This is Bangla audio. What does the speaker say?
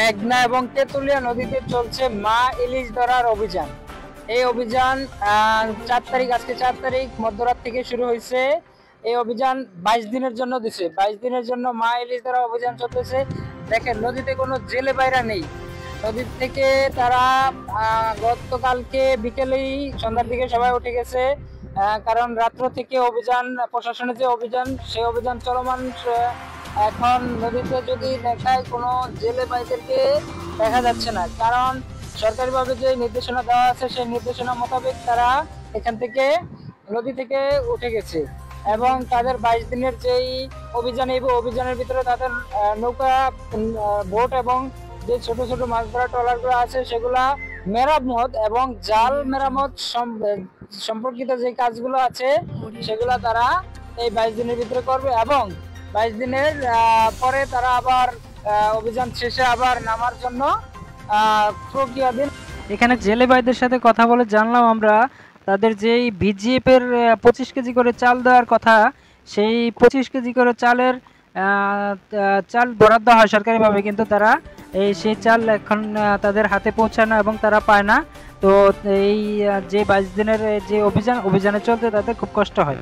মেঘনা এবং তেঁতুলিয়া নদীতে চলছে মা ইলিশ ধরার অভিযান। এই অভিযান 4 তারিখ, আজকে 4 তারিখ মধ্যরাত থেকে শুরু হয়েছে। এই অভিযান 22 দিনের জন্য দিছে। 22 দিনের জন্য মা ইলিশ ধরা অভিযান চলতেছে। দেখেন নদীতে কোনো জেলে বাইরা নেই। নদী থেকে তারা গতকালকে বিকেলেই সন্ধ্যার দিকে সবাই উঠে গেছে, কারণ রাত্র থেকে অভিযান, প্রশাসনের যে অভিযান সেই অভিযান চলমান। এখন নদীতে যদি দেখায় কোনো জেলে ভাইদেরকে দেখা যাচ্ছে না, কারণ সরকারিভাবে যে নির্দেশনা দেওয়া আছে সেই নির্দেশনা মোতাবেক তারা এখান থেকে নদী থেকে উঠে গেছে এবং তাদের 22 দিনের যেই অভিযান, এই অভিযানের ভিতরে তাদের নৌকা, বোট এবং যে ছোট ছোট মাছ ধরা ট্রলারগুলো আছে সেগুলা মেরামত এবং জাল মেরামত সম্পর্কিত যে কাজগুলো আছে সেগুলা তারা এই 22 দিনের ভিতরে করবে এবং 22 দিনের পরে তারা আবার অভিযান শেষে আবার নামার জন্য প্রক্রিয়াধীন। এখানে জেলে ভাইদের সাথে কথা বলে জানলাম আমরা তাদের যেই বিজিএফ এর 25 কেজি করে চাল দেওয়ার কথা, সেই 25 কেজি করে চালের চাল বরাদ্দ হয় সরকারিভাবে, কিন্তু তারা সেই চাল এখন তাদের হাতে পৌঁছায় না এবং তারা পায় না। তো এই যে 22 দিনের যে অভিযানে চলতে তাদের খুব কষ্ট হয়।